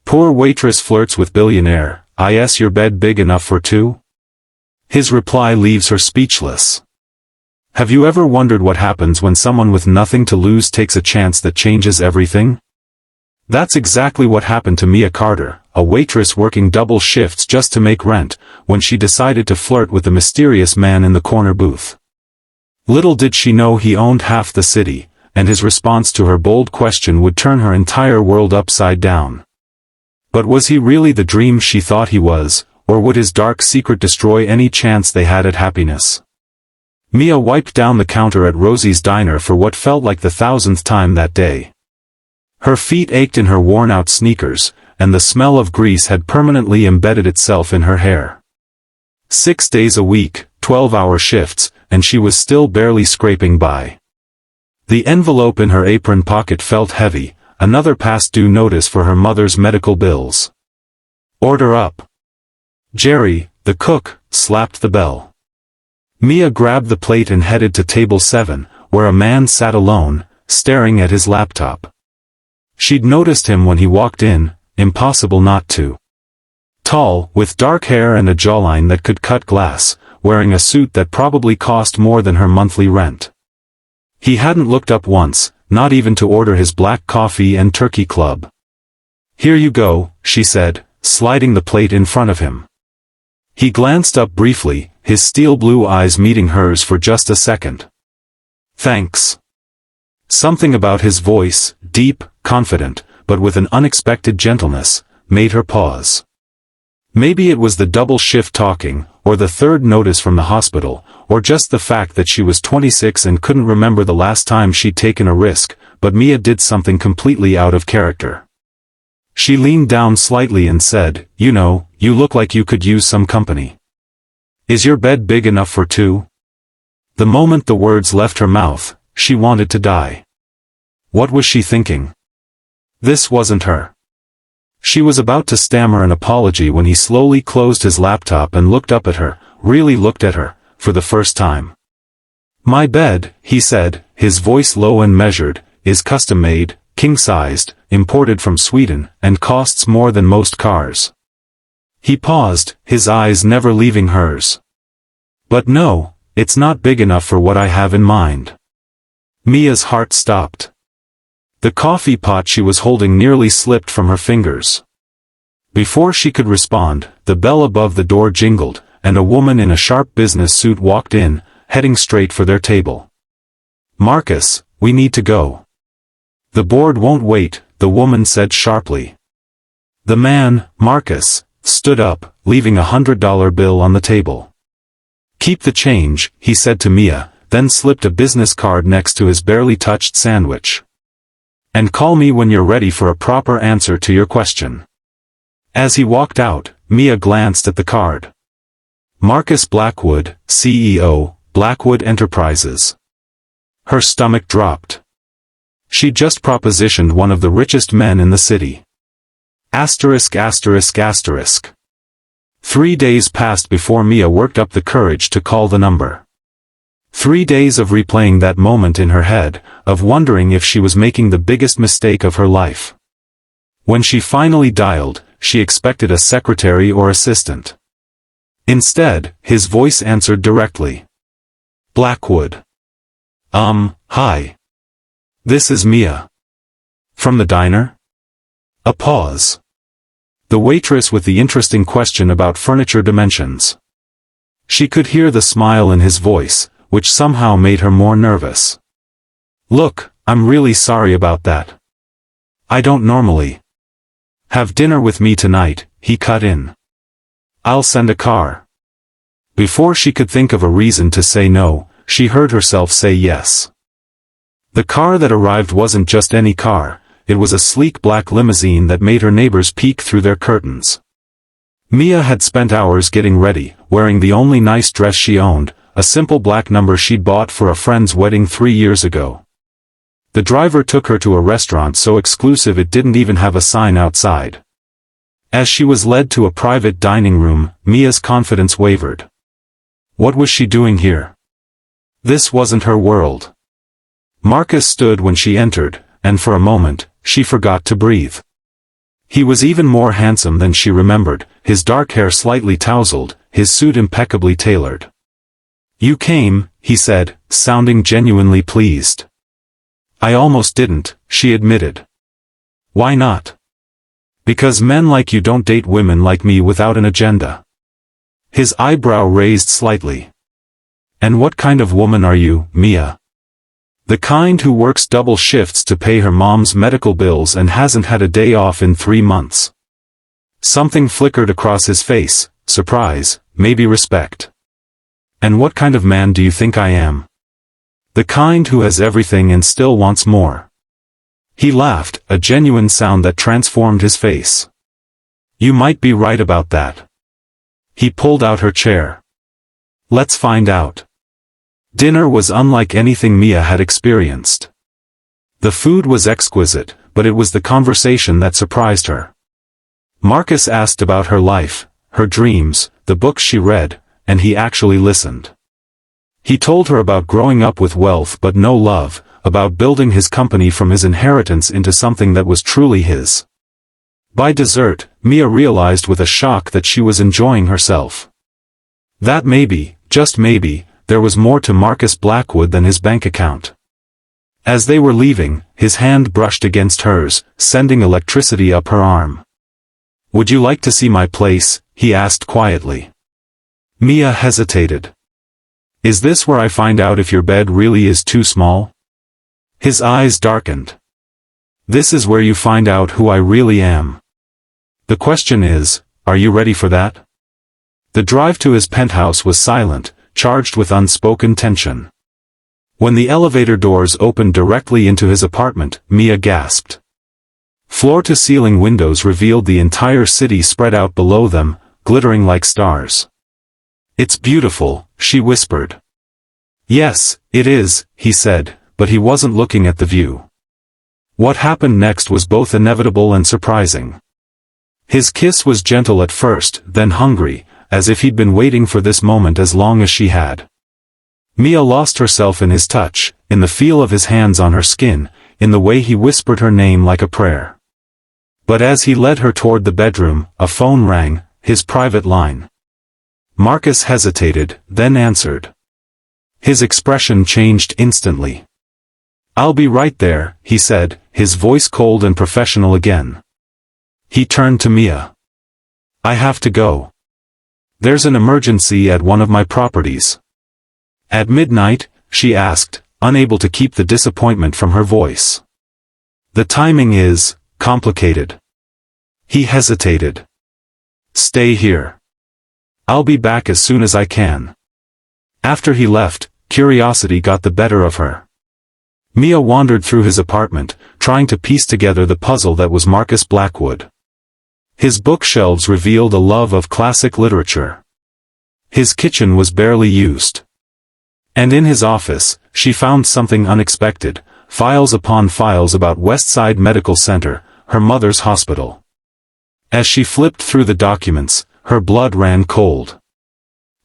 Poor waitress flirts with billionaire. Is your bed big enough for two? His reply leaves her speechless. Have you ever wondered what happens when someone with nothing to lose takes a chance that changes everything? That's exactly what happened to Mia Carter, a waitress working double shifts just to make rent, when she decided to flirt with the mysterious man in the corner booth. Little did she know he owned half the city, and his response to her bold question would turn her entire world upside down. But was he really the dream she thought he was, or would his dark secret destroy any chance they had at happiness? Mia wiped down the counter at Rosie's diner for what felt like the 1000th time that day. Her feet ached in her worn-out sneakers, and the smell of grease had permanently embedded itself in her hair. 6 days a week, 12-hour shifts, and she was still barely scraping by. The envelope in her apron pocket felt heavy, another past-due notice for her mother's medical bills. "Order up." Jerry, the cook, slapped the bell. Mia grabbed the plate and headed to table 7, where a man sat alone, staring at his laptop. She'd noticed him when he walked in, impossible not to. Tall, with dark hair and a jawline that could cut glass, wearing a suit that probably cost more than her monthly rent. He hadn't looked up once, not even to order his black coffee and turkey club. "Here you go," she said, sliding the plate in front of him. He glanced up briefly, his steel blue eyes meeting hers for just a second. "Thanks." Something about his voice, deep, confident, but with an unexpected gentleness, made her pause. Maybe it was the double shift talking, or the third notice from the hospital, or just the fact that she was 26 and couldn't remember the last time she'd taken a risk, but Mia did something completely out of character. She leaned down slightly and said, "You know, you look like you could use some company. Is your bed big enough for two?" The moment the words left her mouth, she wanted to die. What was she thinking? This wasn't her. She was about to stammer an apology when he slowly closed his laptop and looked up at her, really looked at her, for the first time. "My bed," he said, his voice low and measured, "is custom-made, king-sized, imported from Sweden, and costs more than most cars." He paused, his eyes never leaving hers. "But no, it's not big enough for what I have in mind." Mia's heart stopped. The coffee pot she was holding nearly slipped from her fingers. Before she could respond, the bell above the door jingled, and a woman in a sharp business suit walked in, heading straight for their table. "Marcus, we need to go." "The board won't wait," the woman said sharply. The man, Marcus, stood up, leaving $100 bill on the table. "Keep the change," he said to Mia, then slipped a business card next to his barely touched sandwich. "And call me when you're ready for a proper answer to your question." As he walked out, Mia glanced at the card. Marcus Blackwood, CEO, Blackwood Enterprises. Her stomach dropped. She just propositioned one of the richest men in the city. Asterisk asterisk asterisk. 3 days passed before Mia worked up the courage to call the number. 3 days of replaying that moment in her head, of wondering if she was making the biggest mistake of her life. When she finally dialed, she expected a secretary or assistant. Instead, his voice answered directly. "Blackwood. Hi. This is Mia. From the diner?" A pause. The waitress with the interesting question about furniture dimensions. She could hear the smile in his voice, which somehow made her more nervous. "Look, I'm really sorry about that. I don't normally." "Have dinner with me tonight," he cut in. "I'll send a car." Before she could think of a reason to say no, she heard herself say yes. The car that arrived wasn't just any car, it was a sleek black limousine that made her neighbors peek through their curtains. Mia had spent hours getting ready, wearing the only nice dress she owned, a simple black number she'd bought for a friend's wedding 3 years ago. The driver took her to a restaurant so exclusive it didn't even have a sign outside. As she was led to a private dining room, Mia's confidence wavered. What was she doing here? This wasn't her world. Marcus stood when she entered, and for a moment, she forgot to breathe. He was even more handsome than she remembered, his dark hair slightly tousled, his suit impeccably tailored. "You came," he said, sounding genuinely pleased. "I almost didn't," she admitted. "Why not?" "Because men like you don't date women like me without an agenda." His eyebrow raised slightly. "And what kind of woman are you, Mia?" "The kind who works double shifts to pay her mom's medical bills and hasn't had a day off in 3 months." Something flickered across his face, surprise, maybe respect. "And what kind of man do you think I am?" "The kind who has everything and still wants more." He laughed, a genuine sound that transformed his face. "You might be right about that." He pulled out her chair. "Let's find out." Dinner was unlike anything Mia had experienced. The food was exquisite, but it was the conversation that surprised her. Marcus asked about her life, her dreams, the books she read, and he actually listened. He told her about growing up with wealth but no love, about building his company from his inheritance into something that was truly his. By dessert, Mia realized with a shock that she was enjoying herself. That maybe, just maybe, there was more to Marcus Blackwood than his bank account. As they were leaving, his hand brushed against hers, sending electricity up her arm. "Would you like to see my place?" he asked quietly. Mia hesitated. "Is this where I find out if your bed really is too small?" His eyes darkened. "This is where you find out who I really am. The question is, are you ready for that?" The drive to his penthouse was silent, charged with unspoken tension. When the elevator doors opened directly into his apartment, Mia gasped. Floor-to-ceiling windows revealed the entire city spread out below them, glittering like stars. "It's beautiful," she whispered. "Yes, it is," he said, but he wasn't looking at the view. What happened next was both inevitable and surprising. His kiss was gentle at first, then hungry, as if he'd been waiting for this moment as long as she had. Mia lost herself in his touch, in the feel of his hands on her skin, in the way he whispered her name like a prayer. But as he led her toward the bedroom, a phone rang, his private line. Marcus hesitated, then answered. His expression changed instantly. "I'll be right there," he said, his voice cold and professional again. He turned to Mia. "I have to go. There's an emergency at one of my properties." "At midnight?" she asked, unable to keep the disappointment from her voice. "The timing is complicated." He hesitated. "Stay here. I'll be back as soon as I can." After he left, curiosity got the better of her. Mia wandered through his apartment, trying to piece together the puzzle that was Marcus Blackwood. His bookshelves revealed a love of classic literature. His kitchen was barely used. And in his office, she found something unexpected, files upon files about Westside Medical Center, her mother's hospital. As she flipped through the documents, her blood ran cold.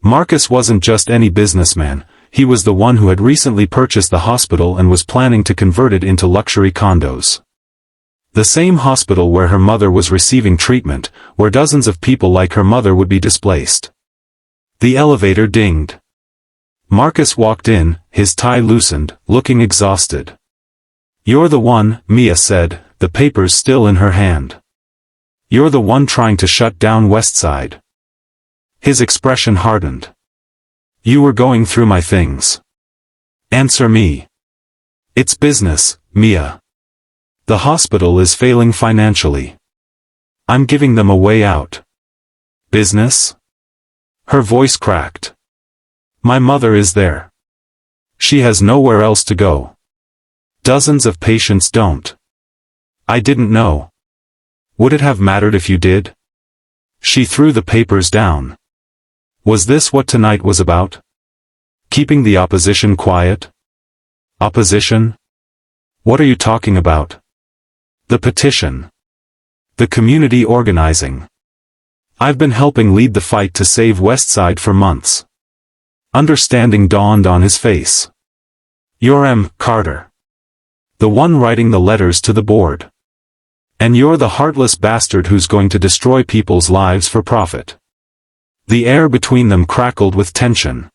Marcus wasn't just any businessman, he was the one who had recently purchased the hospital and was planning to convert it into luxury condos. The same hospital where her mother was receiving treatment, where dozens of people like her mother would be displaced. The elevator dinged. Marcus walked in, his tie loosened, looking exhausted. "You're the one," Mia said, the papers still in her hand. "You're the one trying to shut down Westside." His expression hardened. "You were going through my things. Answer me." "It's business, Mia. The hospital is failing financially. I'm giving them a way out." "Business?" Her voice cracked. "My mother is there. She has nowhere else to go. Dozens of patients don't. I didn't know. Would it have mattered if you did?" She threw the papers down. Was this what tonight was about? Keeping the opposition quiet? Opposition? What are you talking about? The petition. The community organizing. I've been helping lead the fight to save Westside for months. Understanding dawned on his face. "You're M. Carter. The one writing the letters to the board." And you're the heartless bastard who's going to destroy people's lives for profit. The air between them crackled with tension.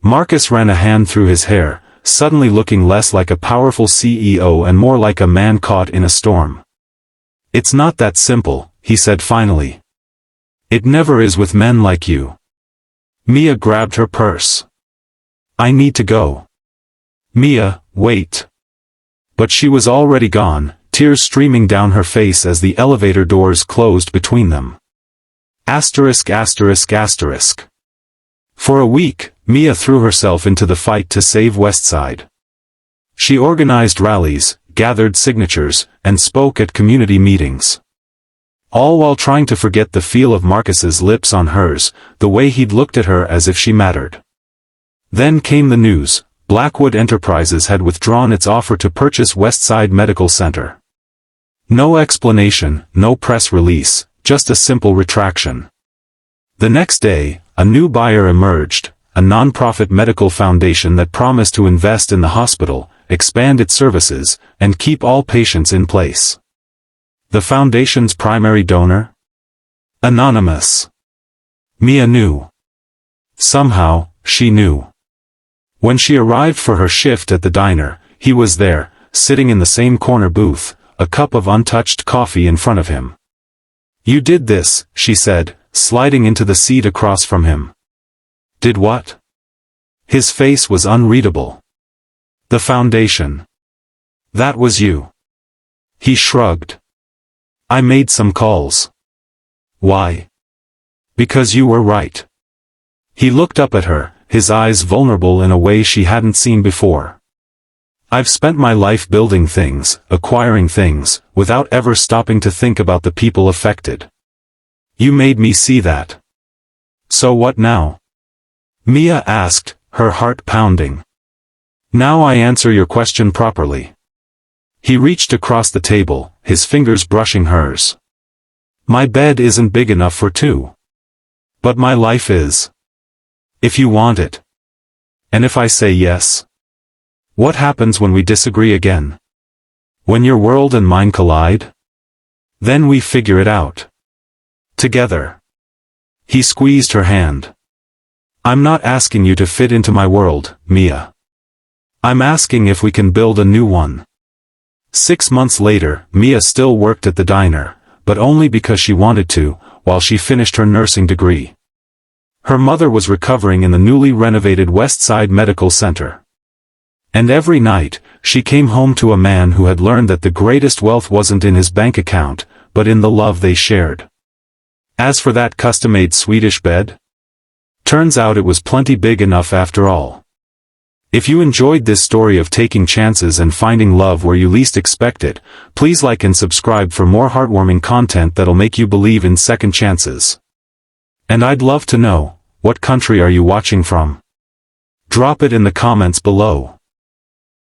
Marcus ran a hand through his hair, suddenly looking less like a powerful CEO and more like a man caught in a storm. It's not that simple, he said finally. It never is with men like you. Mia grabbed her purse. I need to go. Mia, wait. But she was already gone, tears streaming down her face as the elevator doors closed between them. Asterisk asterisk asterisk. For a week, Mia threw herself into the fight to save Westside. She organized rallies, gathered signatures, and spoke at community meetings. All while trying to forget the feel of Marcus's lips on hers, the way he'd looked at her as if she mattered. Then came the news. Blackwood Enterprises had withdrawn its offer to purchase Westside Medical Center. No explanation, no press release, just a simple retraction. The next day, a new buyer emerged, a non-profit medical foundation that promised to invest in the hospital, expand its services, and keep all patients in place. The foundation's primary donor? Anonymous. Mia knew. Somehow, she knew. When she arrived for her shift at the diner, he was there, sitting in the same corner booth, a cup of untouched coffee in front of him. You did this, she said, sliding into the seat across from him. Did what? His face was unreadable. The foundation. That was you. He shrugged. I made some calls. Why? Because you were right. He looked up at her, his eyes vulnerable in a way she hadn't seen before. I've spent my life building things, acquiring things, without ever stopping to think about the people affected. You made me see that. So what now? Mia asked, her heart pounding. Now I answer your question properly. He reached across the table, his fingers brushing hers. My bed isn't big enough for two. But my life is. If you want it. And if I say yes? What happens when we disagree again? When your world and mine collide? Then we figure it out. Together. He squeezed her hand. I'm not asking you to fit into my world, Mia. I'm asking if we can build a new one. 6 months later, Mia still worked at the diner, but only because she wanted to, while she finished her nursing degree. Her mother was recovering in the newly renovated Westside Medical Center. And every night, she came home to a man who had learned that the greatest wealth wasn't in his bank account, but in the love they shared. As for that custom-made Swedish bed? Turns out it was plenty big enough after all. If you enjoyed this story of taking chances and finding love where you least expect it, please like and subscribe for more heartwarming content that'll make you believe in second chances. And I'd love to know, what country are you watching from? Drop it in the comments below.